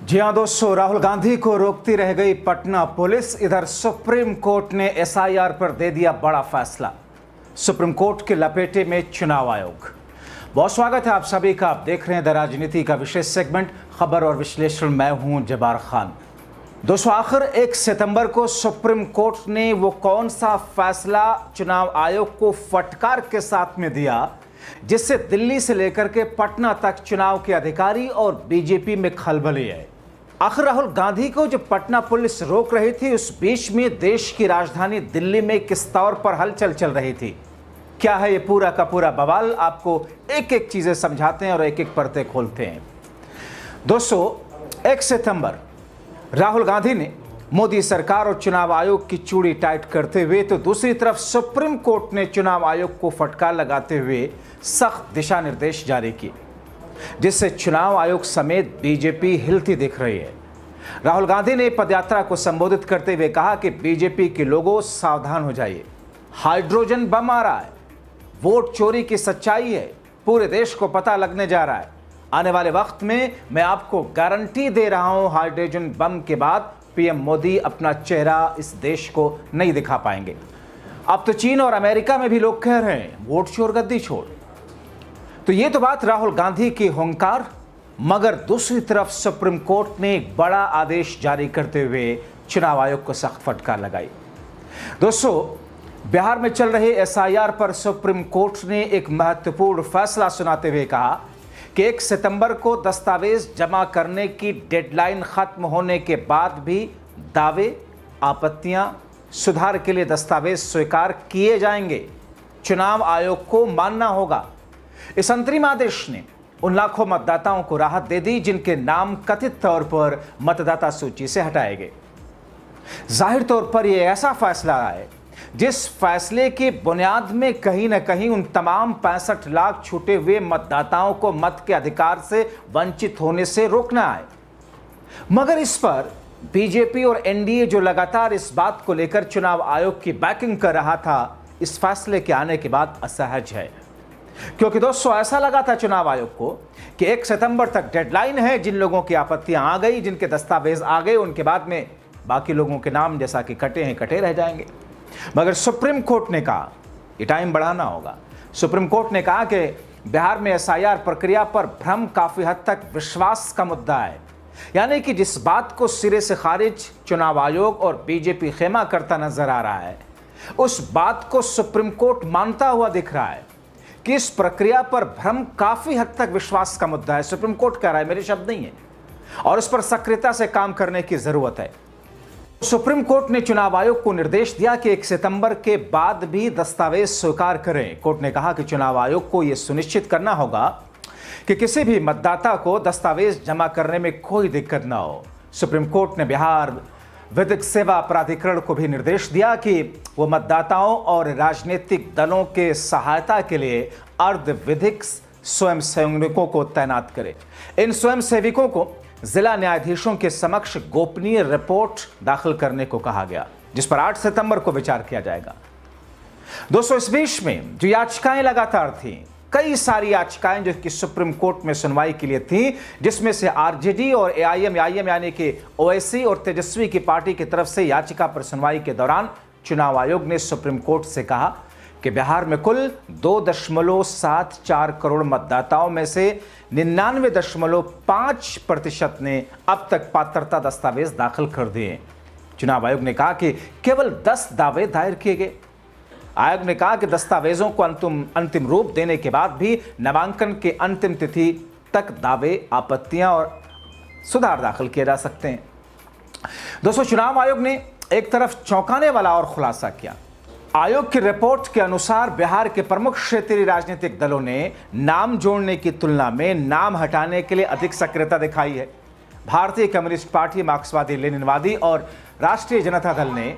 जी हाँ दोस्तों, राहुल गांधी को रोकती रह गई पटना पुलिस। इधर सुप्रीम कोर्ट ने एसआईआर पर दे दिया बड़ा फैसला। सुप्रीम कोर्ट के लपेटे में चुनाव आयोग। बहुत स्वागत है आप सभी का। आप देख रहे हैं द राजनीति का विशेष सेगमेंट खबर और विश्लेषण। मैं हूं जबार खान। दोस्तों, आखिर 1 सितंबर को सुप्रीम कोर्ट ने वो कौन सा फैसला चुनाव आयोग को फटकार के साथ में दिया जिससे दिल्ली से लेकर के पटना तक चुनाव के अधिकारी और बीजेपी में खलबली है। आखिर राहुल गांधी को जो पटना पुलिस रोक रही थी, उस बीच में देश की राजधानी दिल्ली में किस तौर पर हलचल चल रही थी, क्या है ये पूरा का पूरा बवाल। आपको एक एक चीजें समझाते हैं और एक एक परतें खोलते हैं। दोस्तों, 1 सितंबर राहुल गांधी ने मोदी सरकार और चुनाव आयोग की चूड़ी टाइट करते हुए, तो दूसरी तरफ सुप्रीम कोर्ट ने चुनाव आयोग को फटकार लगाते हुए सख्त दिशा निर्देश जारी किए, जिससे चुनाव आयोग समेत बीजेपी हिलती दिख रही है। राहुल गांधी ने पदयात्रा को संबोधित करते हुए कहा कि बीजेपी के लोगों सावधान हो जाइए, हाइड्रोजन बम आ रहा है, वोट चोरी की सच्चाई है, पूरे देश को पता लगने जा रहा है। आने वाले वक्त में मैं आपको गारंटी दे रहा हूं, हाइड्रोजन बम के बाद पीएम मोदी अपना चेहरा इस देश को नहीं दिखा पाएंगे। अब तो चीन और अमेरिका में भी लोग कह रहे हैं वोट चोर गद्दी छोड़। तो ये तो बात राहुल गांधी की हुंकार, मगर दूसरी तरफ सुप्रीम कोर्ट ने एक बड़ा आदेश जारी करते हुए चुनाव आयोग को सख्त फटकार लगाई। दोस्तों, बिहार में चल रहे एसआईआर पर सुप्रीम कोर्ट ने एक महत्वपूर्ण फैसला सुनाते हुए कहा कि 1 सितंबर को दस्तावेज जमा करने की डेडलाइन खत्म होने के बाद भी दावे, आपत्तियां, सुधार के लिए दस्तावेज स्वीकार किए जाएंगे। चुनाव आयोग को मानना होगा। इस अंतरिम आदेश ने उन लाखों मतदाताओं को राहत दे दी जिनके नाम कथित तौर पर मतदाता सूची से हटाए गए। जाहिर तौर पर यह ऐसा फैसला है जिस फैसले की बुनियाद में कहीं न कहीं उन तमाम 65 लाख छूटे हुए मतदाताओं को मत के अधिकार से वंचित होने से रोकना है। मगर इस पर बीजेपी और एनडीए जो लगातार इस बात को लेकर चुनाव आयोग की बैकिंग कर रहा था, इस फैसले के आने के बाद असहज है। क्योंकि दोस्तों, ऐसा लगा था चुनाव आयोग को कि 1 सितंबर तक डेडलाइन है, जिन लोगों की आपत्तियां आ गई, जिनके दस्तावेज आ गए, उनके बाद में बाकी लोगों के नाम जैसा कि कटे हैं कटे रह जाएंगे। मगर सुप्रीम कोर्ट ने कहा ये टाइम बढ़ाना होगा। सुप्रीम कोर्ट ने कहा कि बिहार में एसआईआर प्रक्रिया पर भ्रम काफी हद तक विश्वास का मुद्दा है। यानी कि जिस बात को सिरे से खारिज चुनाव आयोग और बीजेपी खेमा करता नजर आ रहा है, उस बात को सुप्रीम कोर्ट मानता हुआ दिख रहा है कि इस प्रक्रिया पर भ्रम काफी हद तक विश्वास का मुद्दा है। सुप्रीम कोर्ट कह रहा है, मेरे शब्द नहीं है, और इस पर सक्रियता से काम करने की जरूरत है। सुप्रीम कोर्ट ने चुनाव आयोग को निर्देश दिया कि 1 सितंबर के बाद भी दस्तावेज स्वीकार करें। कोर्ट ने कहा कि चुनाव आयोग को यह सुनिश्चित करना होगा कि किसी भी मतदाता को दस्तावेज जमा करने में कोई दिक्कत न हो। सुप्रीम कोर्ट ने बिहार विधिक सेवा प्राधिकरण को भी निर्देश दिया कि वो मतदाताओं और राजनीतिक दलों के सहायता के लिए अर्धविधिक स्वयंसेवकों को तैनात करे। इन स्वयंसेवकों को जिला न्यायाधीशों के समक्ष गोपनीय रिपोर्ट दाखिल करने को कहा गया, जिस पर 8 सितंबर को विचार किया जाएगा। दोस्तों, इस बीच में जो याचिकाएं लगातार थीं, कई सारी याचिकाएं जो कि सुप्रीम कोर्ट में सुनवाई के लिए थी, जिसमें से आरजेडी और एआईएम यानी कि ओवैसी और तेजस्वी की पार्टी की तरफ से याचिका पर सुनवाई के दौरान चुनाव आयोग ने सुप्रीम कोर्ट से कहा कि बिहार में कुल 2.74 करोड़ मतदाताओं में से 99.5% ने अब तक पात्रता दस्तावेज दाखिल कर दिए। चुनाव आयोग ने कहा कि केवल 10 दावे दायर किए गए। आयोग ने कहा कि दस्तावेजों को अंतिम रूप देने के बाद भी नामांकन के अंतिम तिथि तक दावे, आपत्तियां और सुधार दाखिल किए जा सकते हैं। दोस्तों, चुनाव आयोग ने एक तरफ चौंकाने वाला और खुलासा किया। आयोग की रिपोर्ट के अनुसार बिहार के प्रमुख क्षेत्रीय राजनीतिक दलों ने नाम जोड़ने की तुलना में नाम हटाने के लिए अधिक सक्रियता दिखाई है। भारतीय कम्युनिस्ट पार्टी, मार्क्सवादी लेनिनवादी और राष्ट्रीय जनता दल ने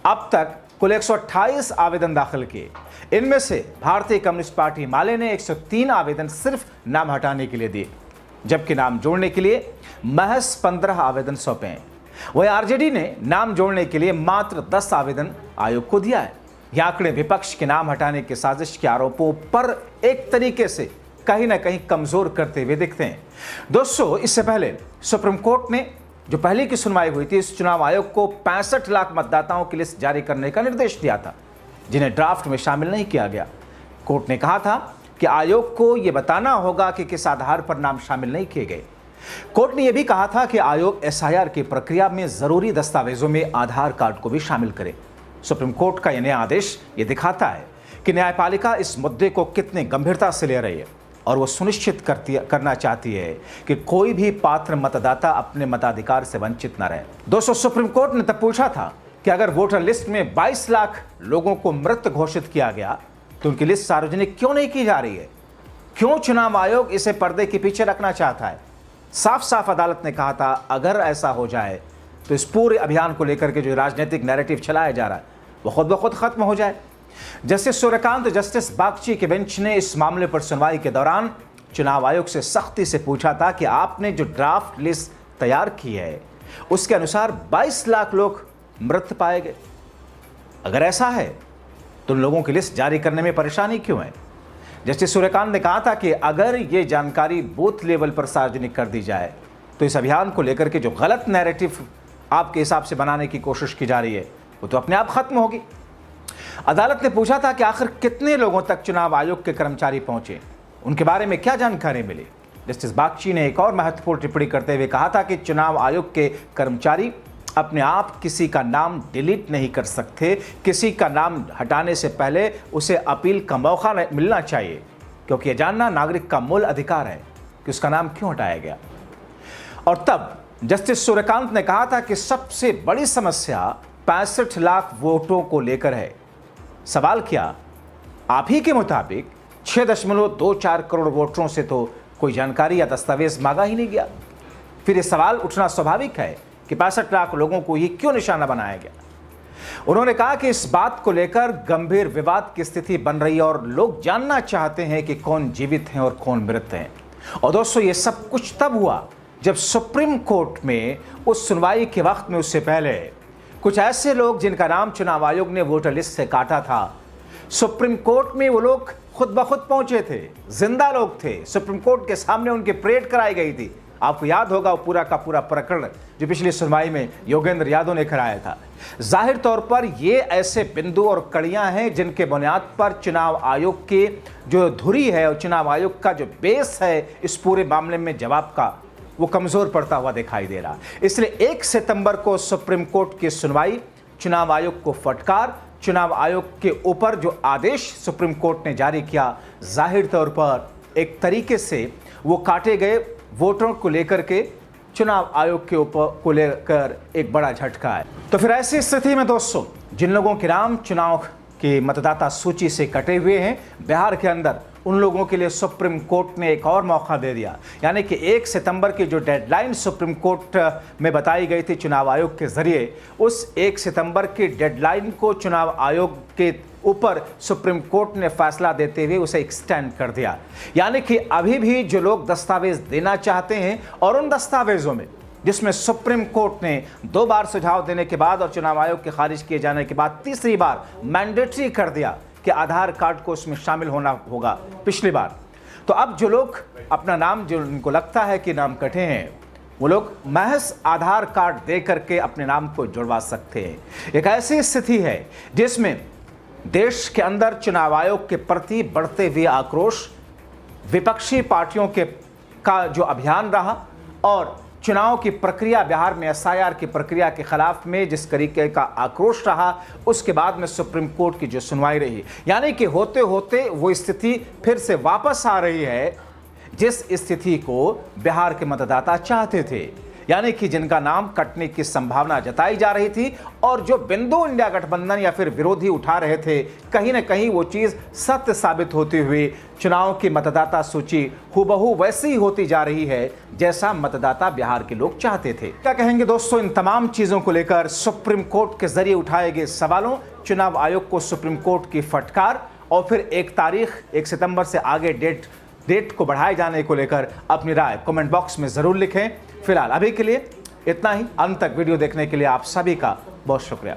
अब तक कुल 128 आवेदन दाखिल किए। इनमें से भारतीय कम्युनिस्ट पार्टी माले ने 103 आवेदन सिर्फ नाम हटाने के लिए दिए, जबकि नाम जोड़ने के लिए महज 15 आवेदन सौंपे हैं। वहीं आरजेडी ने नाम जोड़ने के लिए मात्र 10 आवेदन आयोग को दिया है। यह आंकड़े विपक्ष के नाम हटाने की साजिश के आरोपों पर एक तरीके से कहीं ना कहीं कमजोर करते हुए दिखते हैं। दोस्तों, इससे पहले सुप्रीम कोर्ट ने जो पहले की सुनवाई हुई थी, इस चुनाव आयोग को 65 लाख मतदाताओं की लिस्ट जारी करने का निर्देश दिया था, जिन्हें ड्राफ्ट में शामिल नहीं किया गया। कोर्ट ने कहा था कि आयोग को यह बताना होगा कि किस आधार पर नाम शामिल नहीं किए गए। कोर्ट ने यह भी कहा था कि आयोग एसआईआर की प्रक्रिया में जरूरी दस्तावेजों में आधार कार्ड को भी शामिल करे। सुप्रीम कोर्ट का यह नया आदेश ये दिखाता है कि न्यायपालिका इस मुद्दे को कितनी गंभीरता से ले रही है और वो सुनिश्चित करना चाहती है कि कोई भी पात्र मतदाता अपने मताधिकार से वंचित न रहे। दोस्तों, सुप्रीम कोर्ट ने तब पूछा था कि अगर वोटर लिस्ट में 22 लाख लोगों को मृत घोषित किया गया तो उनकी लिस्ट सार्वजनिक क्यों नहीं की जा रही है? क्यों चुनाव आयोग इसे पर्दे के पीछे रखना चाहता है? साफ साफ अदालत ने कहा था अगर ऐसा हो जाए तो इस पूरे अभियान को लेकर के जो राजनीतिक नैरेटिव चलाया जा रहा है वो खुद ब खुद खत्म हो जाए। जस्टिस सूर्यकांत और जस्टिस बागची के बेंच ने इस मामले पर सुनवाई के दौरान चुनाव आयोग से सख्ती से पूछा था कि आपने जो ड्राफ्ट लिस्ट तैयार की है उसके अनुसार 22 लाख लोग मृत पाए गए। अगर ऐसा है तो उन लोगों की लिस्ट जारी करने में परेशानी क्यों है? जस्टिस सूर्यकांत ने कहा था कि अगर ये जानकारी बूथ लेवल पर सार्वजनिक कर दी जाए तो इस अभियान को लेकर के जो गलत नैरेटिव आपके हिसाब से बनाने की कोशिश की जा रही है वो तो अपने आप खत्म होगी। अदालत ने पूछा था कि आखिर कितने लोगों तक चुनाव आयोग के कर्मचारी पहुंचे, उनके बारे में क्या जानकारी मिली। जस्टिस बागची ने एक और महत्वपूर्ण टिप्पणी करते हुए कहा था कि चुनाव आयोग के कर्मचारी अपने आप किसी का नाम डिलीट नहीं कर सकते। किसी का नाम हटाने से पहले उसे अपील का मौका मिलना चाहिए, क्योंकि यह जानना नागरिक का मूल अधिकार है कि उसका नाम क्यों हटाया गया। और तब जस्टिस सूर्यकांत ने कहा था कि सबसे बड़ी समस्या 65 लाख वोटों को लेकर है। सवाल क्या, आप ही के मुताबिक 6.24 करोड़ वोटरों से तो कोई जानकारी या दस्तावेज मांगा ही नहीं गया। फिर यह सवाल उठना स्वाभाविक है कि 65 लाख लोगों को ही क्यों निशाना बनाया गया। उन्होंने कहा कि इस बात को लेकर गंभीर विवाद की स्थिति बन रही है और लोग जानना चाहते हैं कि कौन जीवित हैं और कौन मृत हैं। और दोस्तों, ये सब कुछ तब हुआ जब सुप्रीम कोर्ट में उस सुनवाई के वक्त में उससे पहले कुछ ऐसे लोग जिनका नाम चुनाव आयोग ने वोटर लिस्ट से काटा था, सुप्रीम कोर्ट में वो लोग खुद ब खुद पहुंचे थे, जिंदा लोग थे। सुप्रीम कोर्ट के सामने उनकी परेड कराई गई थी। आपको याद होगा वो पूरा का पूरा प्रकरण जो पिछली सुनवाई में योगेंद्र यादव ने कराया था। जाहिर तौर पर ये ऐसे बिंदु और कड़ियां हैं जिनके बुनियाद पर चुनाव आयोग की जो धुरी है और चुनाव आयोग का जो बेस है इस पूरे मामले में जवाब का वो कमजोर पड़ता हुआ दिखाई दे रहा। इसलिए 1 सितंबर को सुप्रीम कोर्ट की सुनवाई, चुनाव आयोग को फटकार, चुनाव आयोग के ऊपर जो आदेश सुप्रीम कोर्ट ने जारी किया, जाहिर तौर पर एक तरीके से वो काटे गए वोटरों को लेकर के चुनाव आयोग के ऊपर को लेकर एक बड़ा झटका है। तो फिर ऐसी स्थिति में दोस्तों, जिन लोगों के नाम चुनाव की मतदाता सूची से कटे हुए हैं बिहार के अंदर, उन लोगों के लिए सुप्रीम कोर्ट ने एक और मौका दे दिया। यानी कि 1 सितंबर की जो डेडलाइन सुप्रीम कोर्ट में बताई गई थी चुनाव आयोग के जरिए, उस 1 सितंबर की डेडलाइन को चुनाव आयोग के ऊपर सुप्रीम कोर्ट ने फैसला देते हुए उसे एक्सटेंड कर दिया। यानी कि अभी भी जो लोग दस्तावेज देना चाहते हैं और उन दस्तावेजों में जिसमें सुप्रीम कोर्ट ने 2 बार सुझाव देने के बाद और चुनाव आयोग के खारिज किए जाने के बाद तीसरी बार मैंडेटरी कर दिया कि आधार कार्ड को उसमें शामिल होना होगा पिछली बार, तो अब जो लोग अपना नाम, जो उनको लगता है कि नाम कटे हैं, वो लोग महज आधार कार्ड दे करके अपने नाम को जुड़वा सकते हैं। एक ऐसी स्थिति है जिसमें देश के अंदर चुनाव आयोग के प्रति बढ़ते हुए आक्रोश, विपक्षी पार्टियों का जो अभियान रहा और चुनाव की प्रक्रिया, बिहार में एसआईआर की प्रक्रिया के खिलाफ में जिस तरीके का आक्रोश रहा, उसके बाद में सुप्रीम कोर्ट की जो सुनवाई रही, यानी कि होते होते वो स्थिति फिर से वापस आ रही है जिस स्थिति को बिहार के मतदाता चाहते थे। यानी कि जिनका नाम कटने की संभावना जताई जा रही थी और जो बिंदु इंडिया गठबंधन या फिर विरोधी उठा रहे थे, कहीं ना कहीं वो चीज़ सत्य साबित होती हुई चुनाव की मतदाता सूची हूबहू वैसी ही होती जा रही है जैसा मतदाता बिहार के लोग चाहते थे। क्या कहेंगे दोस्तों इन तमाम चीज़ों को लेकर? सुप्रीम कोर्ट के जरिए उठाए गए सवालों, चुनाव आयोग को सुप्रीम कोर्ट की फटकार और फिर 1 तारीख 1 सितंबर से आगे डेट को बढ़ाए जाने को लेकर अपनी राय कमेंट बॉक्स में ज़रूर लिखें। फिलहाल अभी के लिए इतना ही। अंत तक वीडियो देखने के लिए आप सभी का बहुत शुक्रिया।